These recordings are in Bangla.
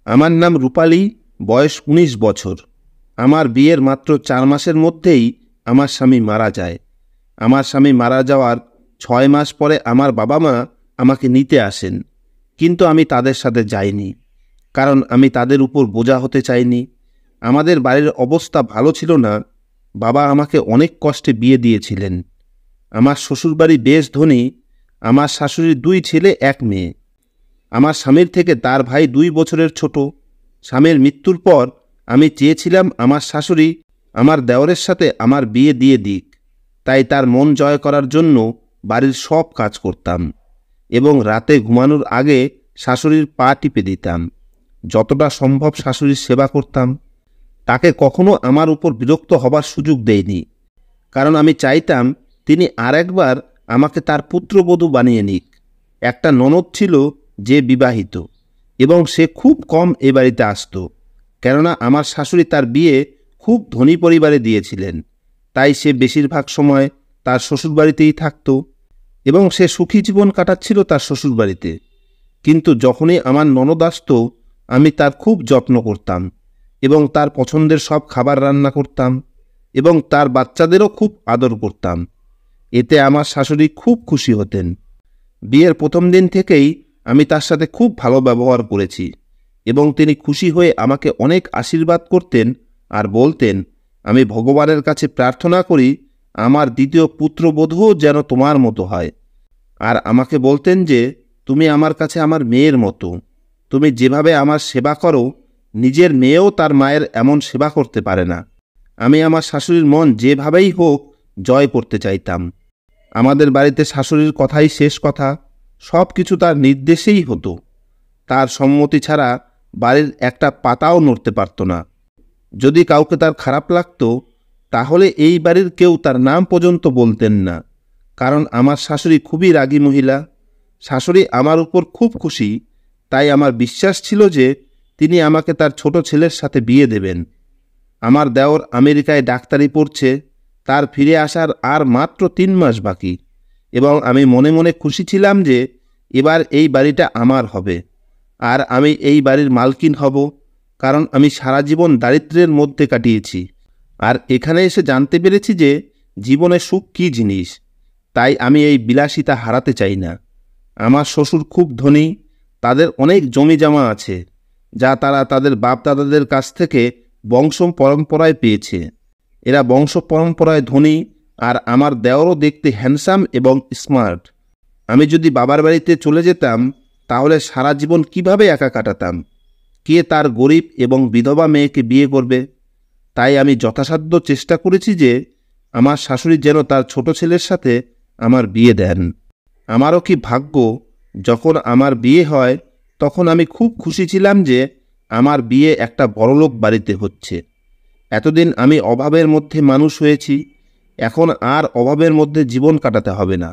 আমার নাম রূপালী, বয়স ১৯ বছর। আমার বিয়ের মাত্র ৪ মাসের মধ্যেই আমার স্বামী মারা যায়। আমার স্বামী মারা যাওয়ার ৬ মাস পরে আমার বাবা মা আমাকে নিতে আসেন, কিন্তু আমি তাদের সাথে যাইনি, কারণ আমি তাদের উপর বোঝা হতে চাইনি। আমাদের বাড়ির অবস্থা ভালো ছিল না। বাবা আমাকে অনেক কষ্টে বিয়ে দিয়েছিলেন। আমার শ্বশুরবাড়ি বেশ ধনী। আমার শাশুড়ির ২ ছেলে ১ মেয়ে। আমার স্বামীর থেকে তার ভাই ২ বছরের ছোট। স্বামীর মৃত্যুর পর আমি চেয়েছিলাম আমার শাশুড়ি আমার দেওরের সাথে আমার বিয়ে দিয়ে দিক। তাই তার মন জয় করার জন্য বাড়ির সব কাজ করতাম এবং রাতে ঘুমানোর আগে শাশুড়ির পা টিপে দিতাম। যতটা সম্ভব শাশুড়ির সেবা করতাম। তাকে কখনো আমার উপর বিরক্ত হবার সুযোগ দেইনি, কারণ আমি চাইতাম তিনি আরেকবার আমাকে তার পুত্রবধূ বানিয়ে নিক। একটা ননদ ছিল যে বিবাহিত, এবং সে খুব কম এ বাড়িতে আসত, কেননা আমার শাশুড়ি তার বিয়ে খুব ধনী পরিবারে দিয়েছিলেন। তাই সে বেশিরভাগ সময় তার শ্বশুরবাড়িতেই থাকত এবং সে সুখী জীবন কাটাচ্ছিল তার শ্বশুরবাড়িতে। কিন্তু যখনই আমার ননদ আসত, আমি তার খুব যত্ন করতাম এবং তার পছন্দের সব খাবার রান্না করতাম এবং তার বাচ্চাদেরও খুব আদর করতাম। এতে আমার শাশুড়ি খুব খুশি হতেন। বিয়ের প্রথম দিন থেকেই আমি তার সাথে খুব ভালো ব্যবহার করেছি এবং তিনি খুশি হয়ে আমাকে অনেক আশীর্বাদ করতেন আর বলতেন, আমি ভগবানের কাছে প্রার্থনা করি আমার দ্বিতীয় পুত্রবধূও যেন তোমার মতো হয়। আর আমাকে বলতেন যে, তুমি আমার কাছে আমার মেয়ের মতো। তুমি যেভাবে আমার সেবা করো, নিজের মেয়েও তার মায়ের এমন সেবা করতে পারে না। আমি আমার শাশুড়ির মন যেভাবেই হোক জয় করতে চাইতাম। আমাদের বাড়িতে শাশুড়ির কথাই শেষ কথা। সব কিছু তার নির্দেশেই হতো। তার সম্মতি ছাড়া বাড়ির একটা পাতাও নড়তে পারত না। যদি কাউকে তার খারাপ লাগত, তাহলে এই বাড়ির কেউ তার নাম পর্যন্ত বলতেন না, কারণ আমার শাশুড়ি খুবই রাগী মহিলা। শাশুড়ি আমার উপর খুব খুশি, তাই আমার বিশ্বাস ছিল যে তিনি আমাকে তার ছোট ছেলের সাথে বিয়ে দেবেন। আমার দেওর আমেরিকায় ডাক্তারি পড়ছে। তার ফিরে আসার আর মাত্র ৩ মাস বাকি, এবং আমি মনে মনে খুশি ছিলাম যে এবার এই বাড়িটা আমার হবে আর আমি এই বাড়ির মালকিন হব, কারণ আমি সারা জীবন দারিদ্র্যের মধ্যে কাটিয়েছি আর এখানে এসে জানতে পেরেছি যে জীবনে সুখ কী জিনিস। তাই আমি এই বিলাসিতা হারাতে চাই না। আমার শ্বশুর খুব ধনী। তাদের অনেক জমি জমা আছে, যা তারা তাদের বাপ দাদাদের কাছ থেকে বংশ পরম্পরায় পেয়েছে। এরা বংশ পরম্পরায় ধনী, আর আমার দেওরও দেখতে হ্যান্ডসাম এবং স্মার্ট। আমি যদি বাবার বাড়িতে চলে যেতাম, তাহলে সারা জীবন কিভাবে একা কাটাতাম? কে তার গরিব এবং বিধবা মেয়েকে বিয়ে করবে? তাই আমি যথাসাধ্য চেষ্টা করেছি যে আমার শাশুড়ি যেন তার ছোট ছেলের সাথে আমার বিয়ে দেন। আমারও কি ভাগ্য, যখন আমার বিয়ে হয় তখন আমি খুব খুশি ছিলাম যে আমার বিয়ে একটা বড়লোক বাড়িতে হচ্ছে। এতদিন আমি অভাবের মধ্যে মানুষ হয়েছি, এখন আর অভাবের মধ্যে জীবন কাটাতে হবে না।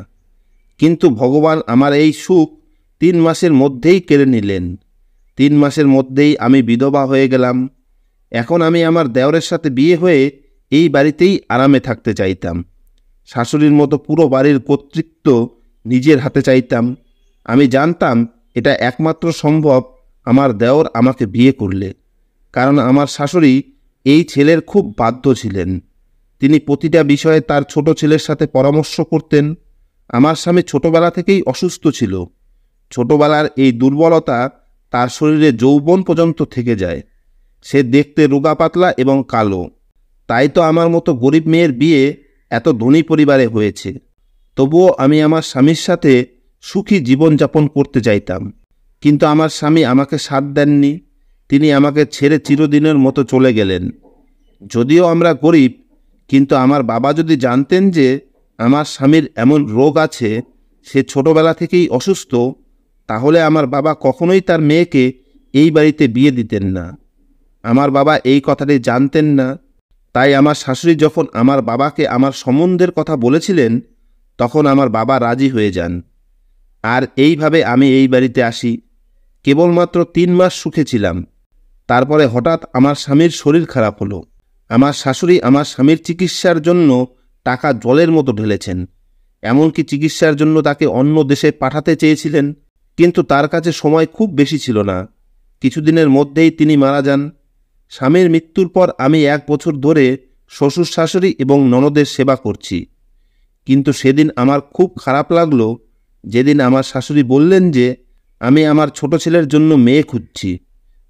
কিন্তু ভগবান আমার এই সুখ ৩ মাসের মধ্যেই কেড়ে নিলেন। ৩ মাসের মধ্যেই আমি বিধবা হয়ে গেলাম। এখন আমি আমার দেওরের সাথে বিয়ে হয়ে এই বাড়িতেই আরামে থাকতে চাইতাম। শাশুড়ির মতো পুরো বাড়ির কর্তৃত্ব নিজের হাতে চাইতাম। আমি জানতাম এটা একমাত্র সম্ভব আমার দেওর আমাকে বিয়ে করলে, কারণ আমার শাশুড়ি এই ছেলের খুব বাধ্য ছিলেন। তিনি প্রতিটা বিষয়ে তার ছোট ছেলের সাথে পরামর্শ করতেন। আমার স্বামী ছোটবেলা থেকেই অসুস্থ ছিল। ছোটবেলার এই দুর্বলতা তার শরীরে যৌবন পর্যন্ত থেকে যায়। সে দেখতে রোগা পাতলা এবং কালো। তাই তো আমার মতো গরিব মেয়ের বিয়ে এত ধনী পরিবারে হয়েছে। তবুও আমি আমার স্বামীর সাথে সুখী জীবনযাপন করতে চাইতাম, কিন্তু আমার স্বামী আমাকে সাথ দেননি। তিনি আমাকে ছেড়ে চিরদিনের মতো চলে গেলেন। যদিও আমরা গরিব, কিন্তু আমার বাবা যদি জানতেন যে আমার স্বামীর এমন রোগ আছে, সে ছোটবেলা থেকেই অসুস্থ, তাহলে আমার বাবা কখনোই তার মেয়েকে এই বাড়িতে বিয়ে দিতেন না। আমার বাবা এই কথাটি জানতেন না। তাই আমার শাশুড়ি যখন আমার বাবাকে আমার সম্বন্ধের কথা বলেছিলেন, তখন আমার বাবা রাজি হয়ে যান। আর এইভাবে আমি এই বাড়িতে আসি। কেবলমাত্র ৩ মাস সুখে ছিলাম। তারপরে হঠাৎ আমার স্বামীর শরীর খারাপ হলো। আমার শাশুড়ি আমার স্বামীর চিকিৎসার জন্য টাকা জলের মতো ঢেলেছেন। এমনকি চিকিৎসার জন্য তাকে অন্য দেশে পাঠাতে চেয়েছিলেন, কিন্তু তার কাছে সময় খুব বেশি ছিল না। কিছুদিনের মধ্যেই তিনি মারা যান। স্বামীর মৃত্যুর পর আমি 1 বছর ধরে শ্বশুর শাশুড়ি এবং ননদের সেবা করছি। কিন্তু সেদিন আমার খুব খারাপ লাগলো যেদিন আমার শাশুড়ি বললেন যে আমি আমার ছোট ছেলের জন্য মেয়ে খুঁজছি,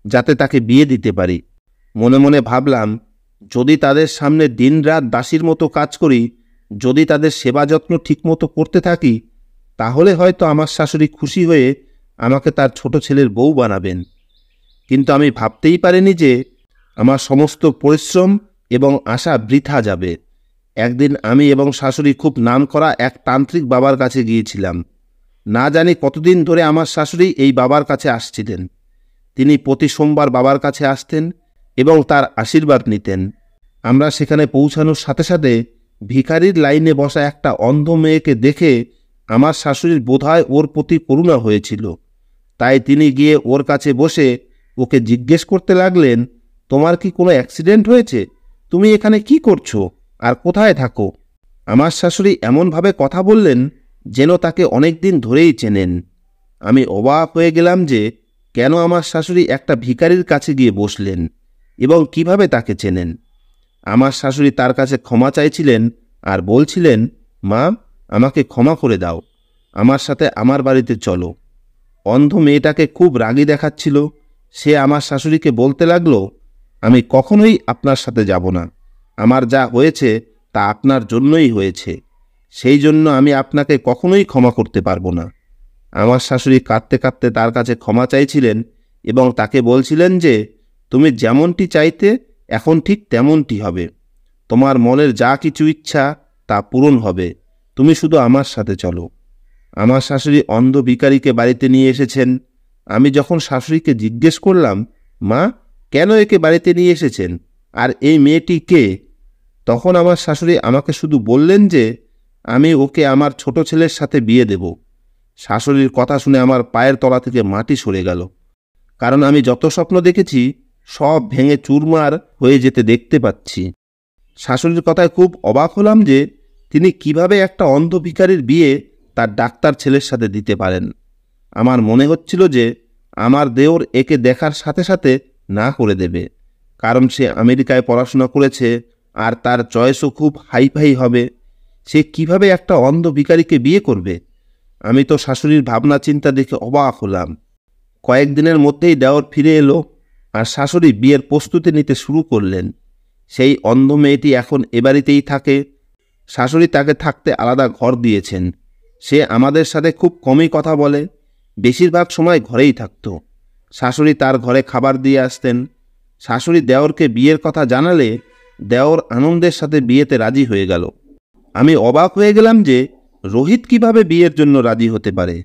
যাতে তাকে বিয়ে দিতে পারি। মনে মনে ভাবলাম, যদি তাদের সামনে দিনরাত দাসীর মতো কাজ করি, যদি তাদের সেবা যত্ন ঠিকমতো করতে থাকি, তাহলে হয়তো আমার শাশুড়ি খুশি হয়ে আমাকে তার ছোট ছেলের বউ বানাবেন। কিন্তু আমি ভাবতেই পারিনি যে আমার সমস্ত পরিশ্রম এবং আশা বৃথা যাবে। একদিন আমি এবং শাশুড়ি খুব নামকরা এক তান্ত্রিক বাবার কাছে গিয়েছিলাম। না জানি কতদিন ধরে আমার শাশুড়ি এই বাবার কাছে আসছিলেন। তিনি প্রতি সোমবার বাবার কাছে আসতেন এবং তার আশীর্বাদ নিতেন। আমরা সেখানে পৌঁছানোর সাথে সাথে ভিখারির লাইনে বসা একটা অন্ধ মেয়েকে দেখে আমার শাশুড়ির বোধহয় ওর প্রতি করুণা হয়েছিল। তাই তিনি গিয়ে ওর কাছে বসে ওকে জিজ্ঞেস করতে লাগলেন, তোমার কি কোনো অ্যাক্সিডেন্ট হয়েছে? তুমি এখানে কি করছো আর কোথায় থাকো? আমার শাশুড়ি এমনভাবে কথা বললেন যেন তাকে অনেক দিন ধরেই চেনেন। আমি অবাক হয়ে গেলাম যে কেন আমার শাশুড়ি একটা ভিখারির কাছে গিয়ে বসলেন এবং কিভাবে তাকে চেনেন। আমার শাশুড়ি তার কাছে ক্ষমা চাইছিলেন আর বলছিলেন, মা, আমাকে ক্ষমা করে দাও, আমার সাথে আমার বাড়িতে চলো। অন্ধ মেয়েটাকে খুব রাগী দেখাচ্ছিল। সে আমার শাশুড়িকে বলতে লাগলো, আমি কখনোই আপনার সাথে যাব না। আমার যা হয়েছে তা আপনার জন্যই হয়েছে, সেই জন্য আমি আপনাকে কখনোই ক্ষমা করতে পারবো না। আমার শাশুড়ি কাঁদতে কাঁদতে তার কাছে ক্ষমা চাইছিলেন এবং তাকে বলছিলেন যে তুমি যেমনটি চাইতে এখন ঠিক তেমনটি হবে। তোমার মনের যা কিছু ইচ্ছা তা পূরণ হবে, তুমি শুধু আমার সাথে চলো। আমার শাশুড়ি অন্ধ ভিখারিকে বাড়িতে নিয়ে এসেছেন। আমি যখন শাশুড়িকে জিজ্ঞেস করলাম, মা, কেন একে বাড়িতে নিয়ে এসেছেন আর এই মেয়েটি কে, তখন আমার শাশুড়ি আমাকে শুধু বললেন যে আমি ওকে আমার ছোট ছেলের সাথে বিয়ে দেব। শাশুড়ির কথা শুনে আমার পায়ের তলা থেকে মাটি সরে গেল, কারণ আমি যত স্বপ্ন দেখেছি সব ভেঙে চুরমার হয়ে যেতে দেখতে পাচ্ছি। শাশুড়ির কথায় খুব অবাক হলাম যে তিনি কিভাবে একটা অন্ধ ভিখারির বিয়ে তার ডাক্তার ছেলের সাথে দিতে পারেন। আমার মনে হচ্ছিল যে আমার দেওর একে দেখার সাথে সাথে না করে দেবে, কারণ সে আমেরিকায় পড়াশোনা করেছে আর তার চয়েসও খুব হাইফাই হবে। সে কিভাবে একটা অন্ধ ভিখারিকে বিয়ে করবে? আমি তো শাশুড়ির ভাবনা চিন্তা দেখে অবাক হলাম। কয়েকদিনের মধ্যেই দেওর ফিরে এলো আর শাশুড়ি বিয়ের প্রস্তুতি নিতে শুরু করলেন। সেই অন্ধ মেয়েটি এখন এ বাড়িতেই থাকে। শাশুড়ি তাকে থাকতে আলাদা ঘর দিয়েছেন। সে আমাদের সাথে খুব কমই কথা বলে, বেশিরভাগ সময় ঘরেই থাকত। শাশুড়ি তার ঘরে খাবার দিয়ে আসতেন। শাশুড়ি দেওরকে বিয়ের কথা জানালে দেওর আনন্দের সাথে বিয়েতে রাজি হয়ে গেল। আমি অবাক হয়ে গেলাম যে রোহিত কিভাবে বিয়ের জন্য রাজি হতে পারে।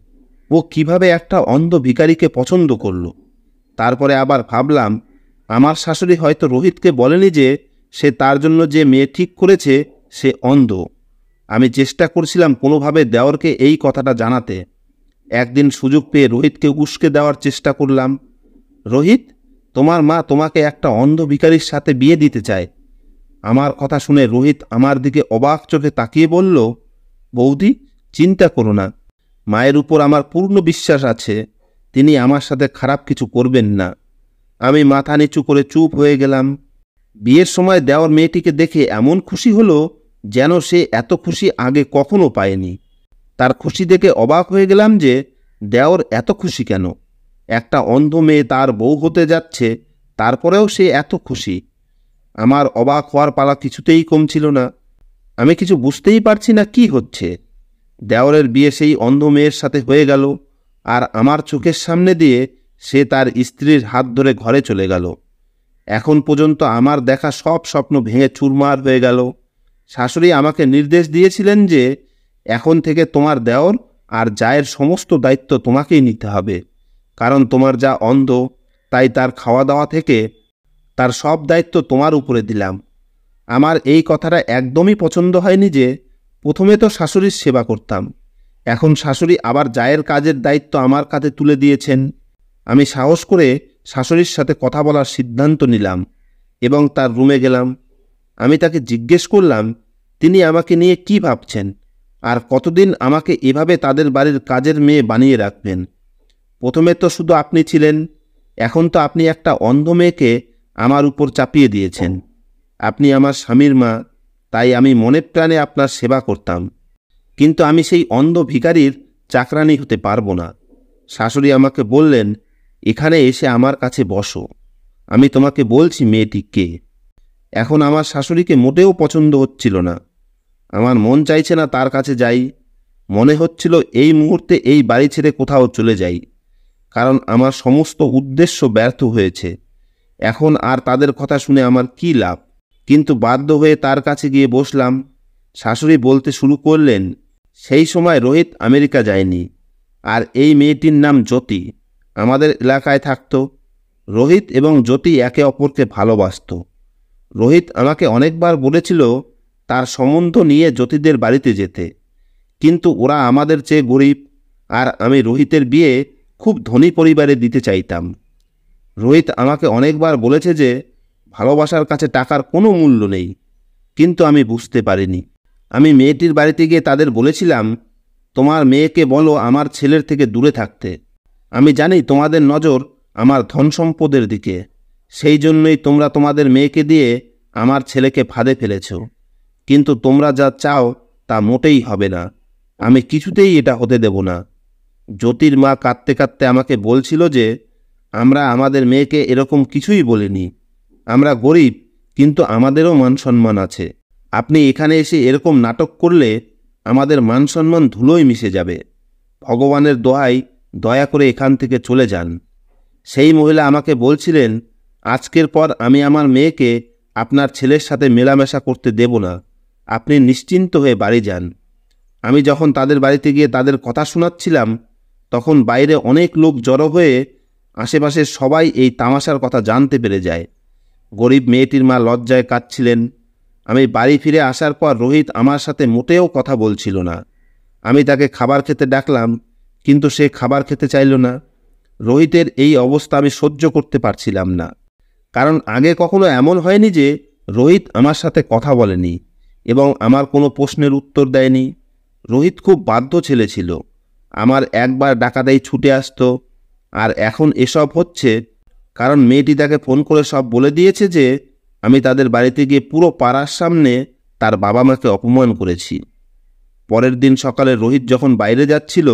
ও কিভাবে একটা অন্ধ ভিখারিকে পছন্দ করল। তারপরে আবার ভাবলাম, আমার শাশুড়ি হয়তো রোহিতকে বলেনি যে সে তার জন্য যে মেয়ে ঠিক করেছে সে অন্ধ। আমি চেষ্টা করছিলাম কোনোভাবে দেওরকে এই কথাটা জানাতে। একদিন সুযোগ পেয়ে রোহিতকে উস্কে দেওয়ার চেষ্টা করলাম, রোহিত, তোমার মা তোমাকে একটা অন্ধ ভিখারির সাথে বিয়ে দিতে চায়। আমার কথা শুনে রোহিত আমার দিকে অবাক চোখে তাকিয়ে বলল, বৌদি, চিন্তা করো না, মায়ের উপর আমার পূর্ণ বিশ্বাস আছে, তিনি আমার সাথে খারাপ কিছু করবেন না। আমি মাথা নিচু করে চুপ হয়ে গেলাম। বিয়ের সময় দেওর মেয়েটিকে দেখে এমন খুশি হলো যেন সে এত খুশি আগে কখনো পায়নি। তার খুশি দেখে অবাক হয়ে গেলাম যে দেওর এত খুশি কেন। একটা অন্ধ মেয়ে তার বউ হতে যাচ্ছে, তারপরেও সে এত খুশি। আমার অবাক হওয়ার পালা কিছুতেই কমছিল না। আমি কিছু বুঝতেই পারছি না কি হচ্ছে। দেওরের বিয়ে সেই অন্ধ মেয়ের সাথে হয়ে গেল আর আমার চোখের সামনে দিয়ে সে তার স্ত্রীর হাত ধরে ঘরে চলে গেল। এখন পর্যন্ত আমার দেখা সব স্বপ্ন ভেঙে চুরমার হয়ে গেল। শাশুড়ি আমাকে নির্দেশ দিয়েছিলেন যে এখন থেকে তোমার দেওর আর জায়ের সমস্ত দায়িত্ব তোমাকেই নিতে হবে, কারণ তোমার যা অন্ধ, তাই তার খাওয়া দাওয়া থেকে তার সব দায়িত্ব তোমার উপরে দিলাম। আমার এই কথাটা একদমই পছন্দ হয়নি যে প্রথমে তো শাশুড়ির সেবা করতাম, এখন শাশুড়ি আবার জায়ের কাজের দায়িত্ব আমার কাঁধে তুলে দিয়েছেন। আমি সাহস করে শাশুড়ির সাথে কথা বলার সিদ্ধান্ত নিলাম এবং তার রুমে গেলাম। আমি তাকে জিজ্ঞেস করলাম তিনি আমাকে নিয়ে কি ভাবছেন আর কতদিন আমাকে এভাবে তাদের বাড়ির কাজের মেয়ে বানিয়ে রাখবেন। প্রথমে তো শুধু আপনি ছিলেন, এখন তো আপনি একটা অন্ধ মেয়েকে আমার উপর চাপিয়ে দিয়েছেন। আপনি আমার স্বামীর মা, তাই আমি মনে প্রাণে আপনার সেবা করতাম, কিন্তু আমি সেই অন্ধ ভিখারির চাকরানি হতে পারবো না। শাশুড়ি আমাকে বললেন, এখানে এসে আমার কাছে বসো, আমি তোমাকে বলছি মেয়েটি কে। এখন আমার শাশুড়িকে মোটেও পছন্দ হচ্ছিল না। আমার মন চাইছে না তার কাছে যাই। মনে হচ্ছিল এই মুহূর্তে এই বাড়ি ছেড়ে কোথাও চলে যাই, কারণ আমার সমস্ত উদ্দেশ্য ব্যর্থ হয়েছে। এখন আর তাদের কথা শুনে আমার কী লাভ। কিন্তু বাধ্য হয়ে তার কাছে গিয়ে বসলাম। শাশুড়ি বলতে শুরু করলেন, সেই সময় রোহিত আমেরিকা যায়নি, আর এই মেয়েটির নাম জ্যোতি আমাদের এলাকায় থাকত। রোহিত এবং জ্যোতি একে অপরকে ভালোবাসত। রোহিত আমাকে অনেকবার বলেছিল তার সম্বন্ধ নিয়ে জ্যোতিদের বাড়িতে যেতে, কিন্তু ওরা আমাদের চেয়ে গরিব, আর আমি রোহিতের বিয়ে খুব ধনী পরিবারে দিতে চাইতাম। রোহিত আমাকে অনেকবার বলেছে যে ভালোবাসার কাছে টাকার কোনো মূল্য নেই, কিন্তু আমি বুঝতে পারিনি। আমি মেয়েটির বাড়িতে গিয়ে তাদের বলেছিলাম, তোমার মেয়েকে বলো আমার ছেলের থেকে দূরে থাকতে। আমি জানি তোমাদের নজর আমার ধন সম্পদের দিকে, সেই জন্যই তোমরা তোমাদের মেয়েকে দিয়ে আমার ছেলেকে ফাঁদে ফেলেছ। কিন্তু তোমরা যা চাও তা মোটেই হবে না। আমি কিছুতেই এটা হতে দেব না। জ্যোতির মা কাঁদতে কাঁদতে আমাকে বলছিল যে আমরা আমাদের মেয়েকে এরকম কিছুই বলিনি। আমরা গরিব, কিন্তু আমাদেরও মান সম্মান আছে। আপনি এখানে এসে এরকম নাটক করলে আমাদের মান সম্মান ধুলোয় মিশে যাবে। ভগবানের দোহাই, দয়া করে এখান থেকে চলে যান। সেই মহিলা আমাকে বলছিলেন, আজকের পর আমি আমার মেয়েকে আপনার ছেলের সাথে মেলামেশা করতে দেব না। আপনি নিশ্চিন্ত হয়ে বাড়ি যান। আমি যখন তাদের বাড়িতে গিয়ে তাদের কথা শোনাচ্ছিলাম, তখন বাইরে অনেক লোক জড়ো হয়ে আশেপাশের সবাই এই তামাশার কথা জানতে পেরে যায়। গরিব মেয়েটির মা লজ্জায় কাঁদছিলেন। আমি বাড়ি ফিরে আসার পর রোহিত আমার সাথে মোটেও কথা বলছিল না। আমি তাকে খাবার খেতে ডাকলাম, কিন্তু সে খাবার খেতে চাইল না। রোহিতের এই অবস্থা আমি সহ্য করতে পারছিলাম না, কারণ আগে কখনো এমন হয়নি যে রোহিত আমার সাথে কথা বলেনি এবং আমার কোনো প্রশ্নের উত্তর দেয়নি। রোহিত খুব বাধ্য ছেলে ছিল। আমার একবার ডাকাতেই ছুটে আসতো। আর এখন এসব হচ্ছে কারণ মেয়েটি তাকে ফোন করে সব বলে দিয়েছে যে আমি তাদের বাড়িতে গিয়ে পুরো পাড়ার সামনে তার বাবা মাকে অপমান করেছি। পরের দিন সকালে রোহিত যখন বাইরে যাচ্ছিল,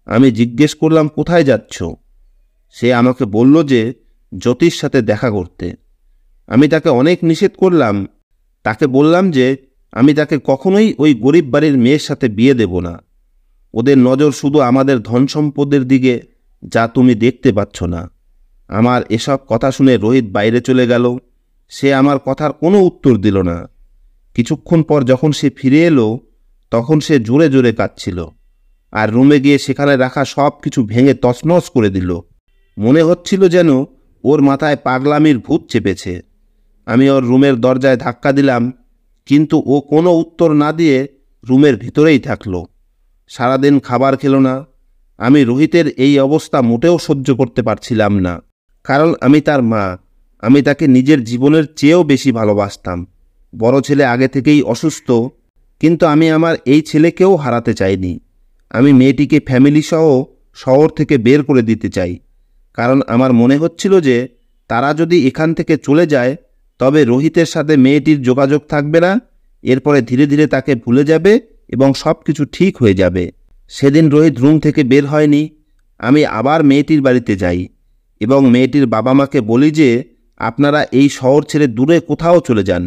আমি জিজ্ঞেস করলাম, কোথায় যাচ্ছ? সে আমাকে বলল যে জ্যোতির সাথে দেখা করতে। আমি তাকে অনেক নিষেধ করলাম। তাকে বললাম যে আমি তাকে কখনোই ওই গরিব বাড়ির মেয়ের সাথে বিয়ে দেব না। ওদের নজর শুধু আমাদের ধন সম্পদের দিকে, যা তুমি দেখতে পাচ্ছ না। আমার এসব কথা শুনে রোহিত বাইরে চলে গেল। সে আমার কথার কোনো উত্তর দিল না। কিছুক্ষণ পর যখন সে ফিরে এলো, তখন সে জোরে জোরে কাঁদছিল, আর রুমে গিয়ে সেখানে রাখা সব কিছু ভেঙে তছনছ করে দিল। মনে হচ্ছিল যেন ওর মাথায় পাগলামির ভূত চেপেছে। আমি ওর রুমের দরজায় ধাক্কা দিলাম, কিন্তু ও কোনো উত্তর না দিয়ে রুমের ভিতরেই থাকলো। সারাদিন খাবার খেলো না। আমি রোহিতের এই অবস্থা মোটেও সহ্য করতে পারছিলাম না, কারণ আমি তার মা। আমি তাকে নিজের জীবনের চেয়েও বেশি ভালোবাসতাম। বড় ছেলে আগে থেকেই অসুস্থ, কিন্তু আমি আমার এই ছেলেকেও হারাতে চাইনি। আমি মেয়েটিকে ফ্যামিলি সহ শহর থেকে বের করে দিতে চাই, কারণ আমার মনে হচ্ছিল যে তারা যদি এখান থেকে চলে যায়, তবে রোহিতের সাথে মেয়েটির যোগাযোগ থাকবে না। এরপরে ধীরে ধীরে তাকে ভুলে যাবে এবং সব কিছু ঠিক হয়ে যাবে। সেদিন রোহিত রুম থেকে বের হয়নি। আমি আবার মেয়েটির বাড়িতে যাই এবং মেয়েটির বাবা মাকে বলি যে আপনারা এই শহর ছেড়ে দূরে কোথাও চলে যান।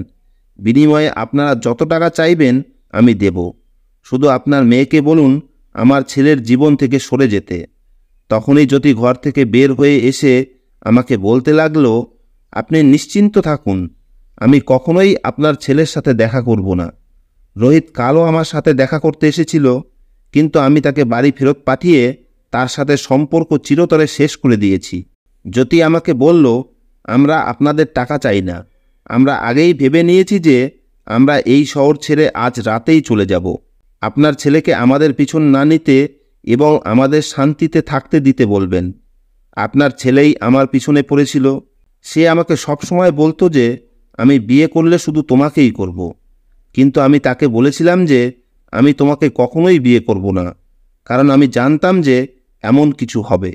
বিনিময়ে আপনারা যত টাকা চাইবেন আমি দেব। শুধু আপনার মেয়েকে বলুন আমার ছেলের জীবন থেকে সরে যেতে। তখনই জ্যোতি ঘর থেকে বের হয়ে এসে আমাকে বলতে লাগলো, আপনি নিশ্চিন্ত থাকুন, আমি কখনোই আপনার ছেলের সাথে দেখা করব না। রোহিত কালও আমার সাথে দেখা করতে এসেছিল, কিন্তু আমি তাকে বাড়ি ফেরত পাঠিয়ে তার সাথে সম্পর্ক চিরতরে শেষ করে দিয়েছি। জ্যোতি আমাকে বলল, আমরা আপনাদের টাকা চাই না। আমরা আগেই ভেবে নিয়েছি যে আমরা এই শহর ছেড়ে আজ রাতেই চলে যাব। আপনার ছেলেকে আমাদের পিছন না নিতে এবং আমাদের শান্তিতে থাকতে দিতে বলবেন। আপনার ছেলেই আমার পিছনে পড়েছিল। সে আমাকে সবসময় বলতো যে আমি বিয়ে করলে শুধু তোমাকেই করব, কিন্তু আমি তাকে বলেছিলাম যে আমি তোমাকে কখনোই বিয়ে করব না, কারণ আমি জানতাম যে এমন কিছু হবে।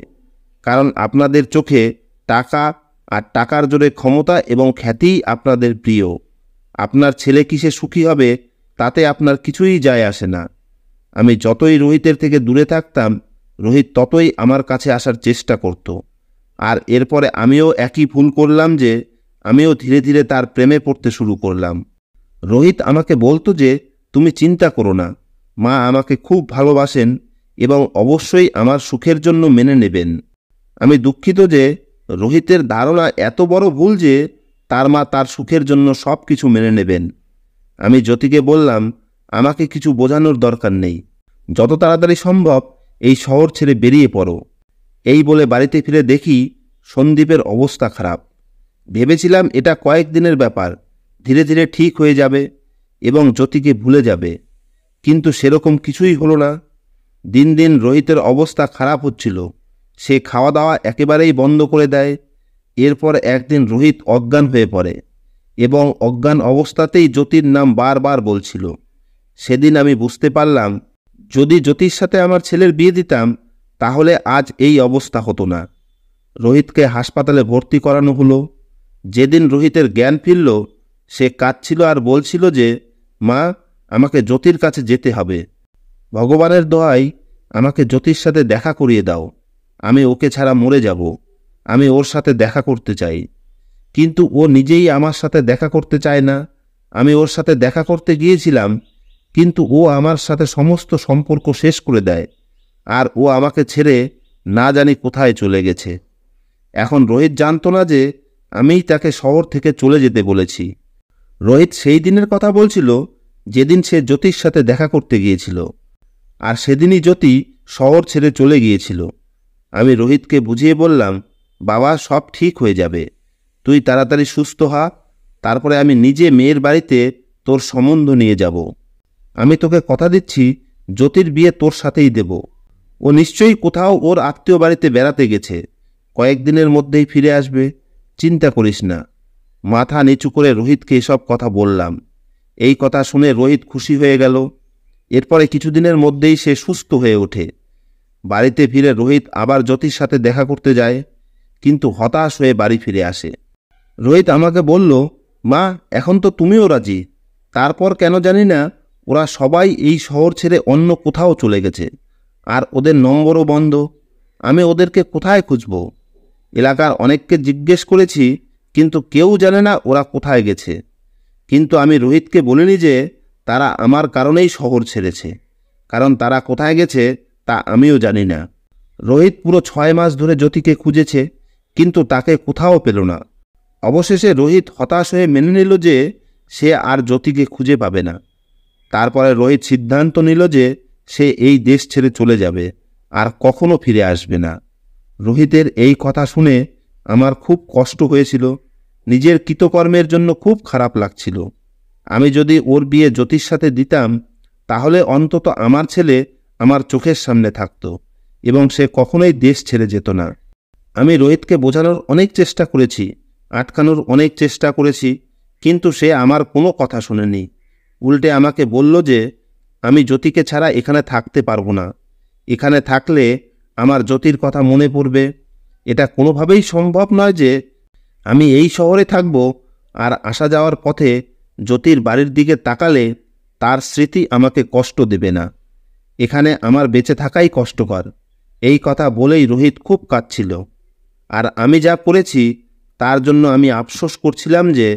কারণ আপনাদের চোখে টাকা আর টাকার জোরে ক্ষমতা এবং খ্যাতিই আপনাদের প্রিয়। আপনার ছেলে কিসে সুখী হবে তাতে আপনার কিছুই যায় আসে না। আমি যতই রোহিতের থেকে দূরে থাকতাম, রোহিত ততই আমার কাছে আসার চেষ্টা করত। আর এরপরে আমিও একই ভুল করলাম যে আমিও ধীরে ধীরে তার প্রেমে পড়তে শুরু করলাম। রোহিত আমাকে বলতো যে, তুমি চিন্তা করো না, মা আমাকে খুব ভালোবাসেন এবং অবশ্যই আমার সুখের জন্য মেনে নেবেন। আমি দুঃখিত যে রোহিতের ধারণা এত বড় ভুল যে তার মা তার সুখের জন্য সব কিছু মেনে নেবেন। আমি জ্যোতিকে বললাম, আমাকে কিছু বোঝানোর দরকার নেই, যত তাড়াতাড়ি সম্ভব এই শহর ছেড়ে বেরিয়ে পড়ো। এই বলে বাড়িতে ফিরে দেখি সন্দীপের অবস্থা খারাপ। ভেবেছিলাম এটা কয়েকদিনের ব্যাপার, ধীরে ধীরে ঠিক হয়ে যাবে এবং জ্যোতিকে ভুলে যাবে, কিন্তু সেরকম কিছুই হলো না। দিন দিন রোহিতের অবস্থা খারাপ হচ্ছিল। সে খাওয়া দাওয়া একেবারেই বন্ধ করে দেয়। এরপর একদিন রোহিত অজ্ঞান হয়ে পড়ে এবং অজ্ঞান অবস্থাতেই জ্যোতির নাম বারবার বলছিল। সেদিন আমি বুঝতে পারলাম, যদি জ্যোতির সাথে আমার ছেলের বিয়ে দিতাম তাহলে আজ এই অবস্থা হতো না। রোহিতকে হাসপাতালে ভর্তি করানো হলো। যেদিন রোহিতের জ্ঞান ফিরল, সে কাঁদছিল আর বলছিল যে, মা, আমাকে জ্যোতির কাছে যেতে হবে। ভগবানের দোহাই, আমাকে জ্যোতির সাথে দেখা করিয়ে দাও। আমি ওকে ছাড়া মরে যাব। আমি ওর সাথে দেখা করতে চাই। কিন্তু ও নিজেই আমার সাথে দেখা করতে চায় না। আমি ওর সাথে দেখা করতে গিয়েছিলাম, কিন্তু ও আমার সাথে সমস্ত সম্পর্ক শেষ করে দেয় আর ও আমাকে ছেড়ে না জানি কোথায় চলে গেছে। এখন রোহিত জানতো না যে আমিই তাকে শহর থেকে চলে যেতে বলেছি। রোহিত সেই দিনের কথা বলছিল যেদিন সে জ্যোতির সাথে দেখা করতে গিয়েছিল, আর সেদিনই জ্যোতি শহর ছেড়ে চলে গিয়েছিল। আমি রোহিতকে বুঝিয়ে বললাম, বাবা, সব ঠিক হয়ে যাবে, তুই তাড়াতাড়ি সুস্থ হ, তারপরে আমি নিজে মেয়ের বাড়িতে তোর সম্বন্ধ নিয়ে যাব। আমি তোকে কথা দিচ্ছি, জ্যোতির বিয়ে তোর সাথেই দেব। ও নিশ্চয়ই কোথাও ওর আত্মীয় বাড়িতে বেড়াতে গেছে, কয়েকদিনের মধ্যেই ফিরে আসবে, চিন্তা করিস না। মাথা নিচু করে রোহিতকে এসব কথা বললাম। এই কথা শুনে রোহিত খুশি হয়ে গেল। এরপরে কিছুদিনের মধ্যেই সে সুস্থ হয়ে ওঠে। বাড়িতে ফিরে রোহিত আবার জ্যোতির সাথে দেখা করতে যায়, কিন্তু হতাশ হয়ে বাড়ি ফিরে আসে। রোহিত আমাকে বলল, মা, এখন তো তুমিও রাজি। তারপর কেন জানি না ওরা সবাই এই শহর ছেড়ে অন্য কোথাও চলে গেছে, আর ওদের নম্বরও বন্ধ। আমি ওদেরকে কোথায় খুঁজব? এলাকার অনেককে জিজ্ঞেস করেছি, কিন্তু কেউ জানে না ওরা কোথায় গেছে। কিন্তু আমি রোহিতকে বলিনি যে তারা আমার কারণেই শহর ছেড়েছে, কারণ তারা কোথায় গেছে তা আমিও জানি না। রোহিত পুরো 6 মাস ধরে জ্যোতিকে খুঁজেছে, কিন্তু তাকে কোথাও পেল না। অবশেষে রোহিত হতাশ হয়ে মেনে নিল যে সে আর জ্যোতিকে খুঁজে পাবে না। তারপরে রোহিত সিদ্ধান্ত নিল যে সে এই দেশ ছেড়ে চলে যাবে আর কখনো ফিরে আসবে না। রোহিতের এই কথা শুনে আমার খুব কষ্ট হয়েছিল। নিজের কৃতকর্মের জন্য খুব খারাপ লাগছিল। আমি যদি ওর বিয়ে জ্যোতির সাথে দিতাম তাহলে অন্তত আমার ছেলে আমার চোখের সামনে থাকত এবং সে কখনোই দেশ ছেড়ে যেত না। আমি রোহিতকে বোঝানোর অনেক চেষ্টা করেছি, আটকানোর অনেক চেষ্টা করেছি, কিন্তু সে আমার কোনো কথা শোনেনি। উল্টে আমাকে বলল যে আমি জ্যোতিকে ছাড়া এখানে থাকতে পারবো না। এখানে থাকলে আমার জ্যোতির কথা মনে পড়বে। এটা কোনোভাবেই সম্ভব নয় যে আমি এই শহরে থাকব আর আসা যাওয়ার পথে জ্যোতির বাড়ির দিকে তাকালে তার স্মৃতি আমাকে কষ্ট দেবে না। এখানে আমার বেঁচে থাকাই কষ্টকর। এই কথা বলেই রোহিত খুব কাঁদছিল। আর আমি যা করেছি তার জন্য আমি আফসোস করছিলাম যে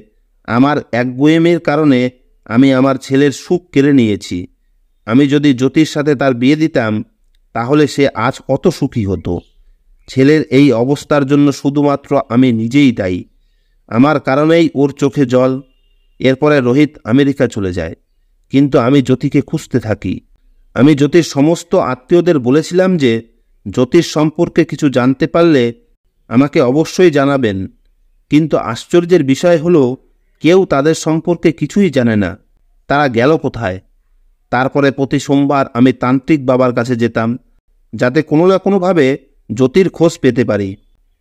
আমার একগুঁয়েমির কারণে আমি আমার ছেলের সুখ কেড়ে নিয়েছি। আমি যদি জ্যোতির সাথে তার বিয়ে দিতাম তাহলে সে আজ কত সুখী হতো। ছেলের এই অবস্থার জন্য শুধুমাত্র আমি নিজেই দায়ী। আমার কারণেই ওর চোখে জল। এরপরে রোহিত আমেরিকা চলে যায়, কিন্তু আমি জ্যোতিকে খুঁজতে থাকি। আমি জ্যোতির সমস্ত আত্মীয়দের বলেছিলাম যে জ্যোতির সম্পর্কে কিছু জানতে পারলে আমাকে অবশ্যই জানাবেন, কিন্তু আশ্চর্যের বিষয় হলো কেউ তাদের সম্পর্কে কিছুই জানে না। তারা গেল কোথায়? তারপরে প্রতি সোমবার আমি তান্ত্রিক বাবার কাছে যেতাম, যাতে কোনো না কোনোভাবে জ্যোতির খোঁজ পেতে পারি।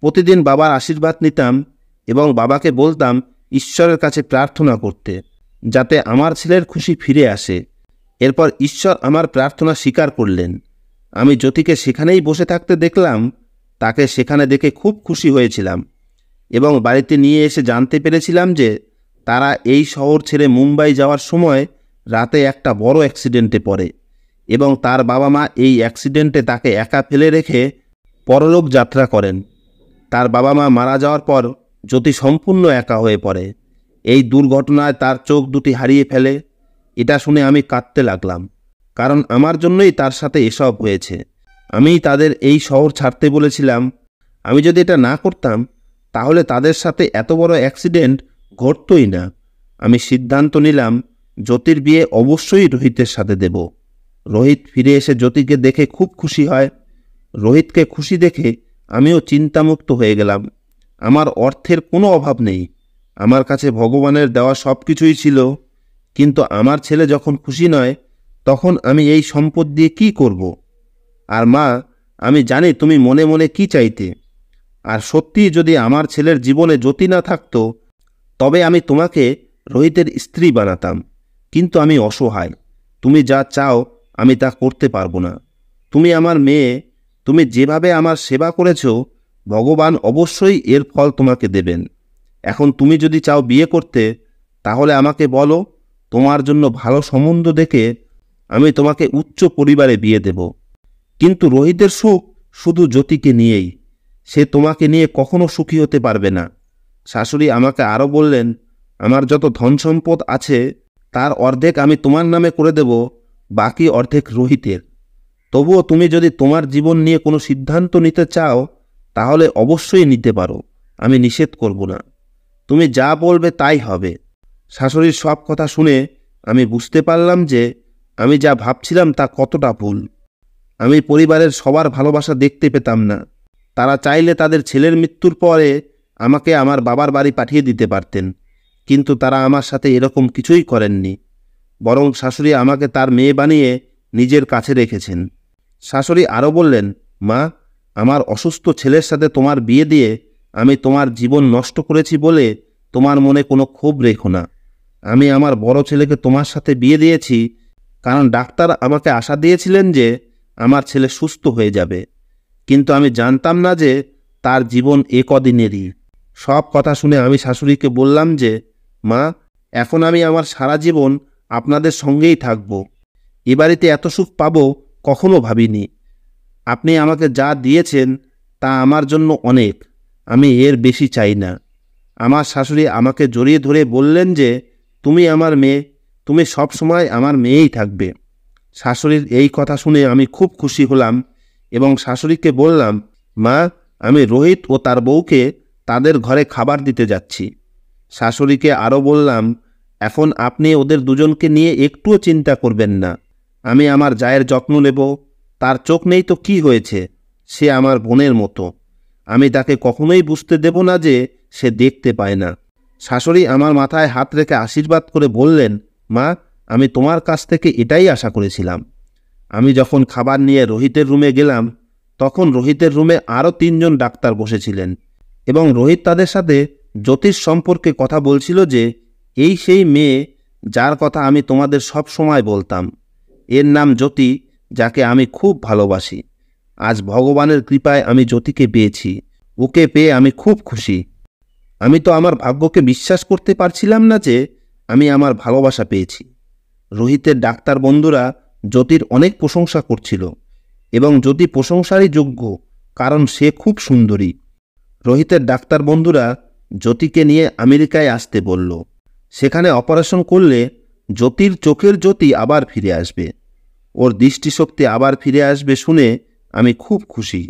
প্রতিদিন বাবার আশীর্বাদ নিতাম এবং বাবাকে বলতাম ঈশ্বরের কাছে প্রার্থনা করতে, যাতে আমার ছেলের খুশি ফিরে আসে। এরপর ঈশ্বর আমার প্রার্থনা স্বীকার করলেন। আমি জ্যোতিকে সেখানেই বসে থাকতে দেখলাম। তাকে সেখানে দেখে খুব খুশি হয়েছিলাম। এবং বাড়িতে নিয়ে এসে জানতে পেরেছিলাম যে তারা এই শহর ছেড়ে মুম্বাই যাওয়ার সময় রাতে একটা বড় অ্যাক্সিডেন্টে পড়ে এবং তার বাবা মা এই অ্যাক্সিডেন্টে তাকে একা ফেলে রেখে পরলোক যাত্রা করেন। তার বাবা মা মারা যাওয়ার পর জ্যোতি সম্পূর্ণ একা হয়ে পড়ে। এই দুর্ঘটনায় তার চোখ দুটি হারিয়ে ফেলে। এটা শুনে আমি কাঁদতে লাগলাম, কারণ আমার জন্যই তার সাথে এসব হয়েছে। আমি তাদের এই শহর ছাড়তে বলেছিলাম। আমি যদি এটা না করতাম তাহলে তাদের সাথে এত বড় অ্যাক্সিডেন্ট ঘটতই না। আমি সিদ্ধান্ত নিলাম জ্যোতির বিয়ে অবশ্যই রোহিতের সাথে দেব। রোহিত ফিরে এসে জ্যোতিকে দেখে খুব খুশি হয়। রোহিতকে খুশি দেখে আমিও চিন্তামুক্ত হয়ে গেলাম। আমার অর্থের কোনো অভাব নেই, আমার কাছে ভগবানের দেওয়া সব কিছুই ছিল। কিন্তু আমার ছেলে যখন খুশি নয় তখন আমি এই সম্পদ দিয়ে কী করব? আর মা, আমি জানি তুমি মনে মনে কি চাইতে। আর সত্যিই যদি আমার ছেলের জীবনে জ্যোতি না থাকতো তবে আমি তোমাকে রোহিতের স্ত্রী বানাতাম। কিন্তু আমি অসহায়, তুমি যা চাও আমি তা করতে পারবো না। তুমি আমার মেয়ে, তুমি যেভাবে আমার সেবা করেছো ভগবান অবশ্যই এর ফল তোমাকে দেবেন। এখন তুমি যদি চাও বিয়ে করতে তাহলে আমাকে বলো, তোমার জন্য ভালো সম্বন্ধ দেখে আমি তোমাকে উচ্চ পরিবারে বিয়ে দেব। কিন্তু রোহিতের সুখ শুধু জ্যোতিকে নিয়েই, সে তোমাকে নিয়ে কখনো সুখী হতে পারবে না। শাশুড়ি আমাকে আরও বললেন, আমার যত ধন সম্পদ আছে তার অর্ধেক আমি তোমার নামে করে দেব, বাকি অর্ধেক রোহিতের। তবুও তুমি যদি তোমার জীবন নিয়ে কোনো সিদ্ধান্ত নিতে চাও তাহলে অবশ্যই নিতে পারো, আমি নিষেধ করব না। তুমি যা বলবে তাই হবে। শাশুড়ির সব কথা শুনে আমি বুঝতে পারলাম যে আমি যা ভাবছিলাম তা কতটা ভুল। আমি পরিবারের সবার ভালোবাসা দেখতে পেতাম না। তারা চাইলে তাদের ছেলের মৃত্যুর পরে আমাকে আমার বাবার বাড়ি পাঠিয়ে দিতে পারতেন, কিন্তু তারা আমার সাথে এরকম কিছুই করেননি। বরং শাশুড়ি আমাকে তার মেয়ে বানিয়ে নিজের কাছে রেখেছেন। শাশুড়ি আরও বললেন, মা, আমার অসুস্থ ছেলের সাথে তোমার বিয়ে দিয়ে আমি তোমার জীবন নষ্ট করেছি বলে তোমার মনে কোনো ক্ষোভ রেখো না। আমি আমার বড় ছেলেকে তোমার সাথে বিয়ে দিয়েছি কারণ ডাক্তার আমাকে আশা দিয়েছিলেন যে আমার ছেলে সুস্থ হয়ে যাবে। কিন্তু আমি জানতাম না যে তার জীবন এ কদিনেরই। সব কথা শুনে আমি শাশুড়িকে বললাম যে, মা, এখন আমি আমার সারা জীবন আপনাদের সঙ্গেই থাকব। এ বাড়িতে এত সুখ পাবো কখনো ভাবিনি। আপনি আমাকে যা দিয়েছেন তা আমার জন্য অনেক, আমি এর বেশি চাই না। আমার শাশুড়ি আমাকে জড়িয়ে ধরে বললেন যে, তুমি আমার মেয়ে, তুমি সব সময় আমার মেয়েই থাকবে। শাশুড়ির এই কথা শুনে আমি খুব খুশি হলাম এবং শাশুড়িকে বললাম, মা, আমি রোহিত ও তার বউকে তাদের ঘরে খাবার দিতে যাচ্ছি। শাশুড়িকে আরও বললাম, এখন আপনি ওদের দুজনকে নিয়ে একটুও চিন্তা করবেন না। আমি আমার জায়ের যত্ন নেব। তার চোখ নেই তো কি হয়েছে, সে আমার বোনের মতো। আমি তাকে কখনোই বুঝতে দেব না যে সে দেখতে পায় না। শাশুড়ি আমার মাথায় হাত রেখে আশীর্বাদ করে বললেন, মা, আমি তোমার কাছ থেকে এটাই আশা করেছিলাম। আমি যখন খাবার নিয়ে রোহিতের রুমে গেলাম তখন রোহিতের রুমে আরও 3 জন ডাক্তার বসেছিলেন এবং রোহিত তাদের সাথে জ্যোতিষ সম্পর্কে কথা বলছিল যে এই সেই মেয়ে যার কথা আমি তোমাদের সব সময় বলতাম। এর নাম জ্যোতি, যাকে আমি খুব ভালোবাসি। আজ ভগবানের কৃপায় আমি জ্যোতিকে পেয়েছি। ওকে পেয়ে আমি খুব খুশি। আমি তো আমার ভাগ্যকে বিশ্বাস করতে পারছিলাম না যে আমি আমার ভালোবাসা পেয়েছি। রোহিতের ডাক্তার বন্ধুরা জ্যোতির অনেক প্রশংসা করছিল এবং জ্যোতি প্রশংসারই যোগ্য, কারণ সে খুব সুন্দরী। রোহিতের ডাক্তার বন্ধুরা জ্যোতিকে নিয়ে আমেরিকায় আসতে বলল। সেখানে অপারেশন করলে জ্যোতির চোখের জ্যোতি আবার ফিরে আসবে, ওর দৃষ্টিশক্তি আবার ফিরে আসবে শুনে আমি খুব খুশি।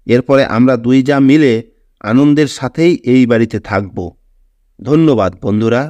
এরপরে আমরা 2 জা মিলে আনন্দের সাথেই এই বাড়িতে থাকব। ধন্যবাদ বন্ধুরা।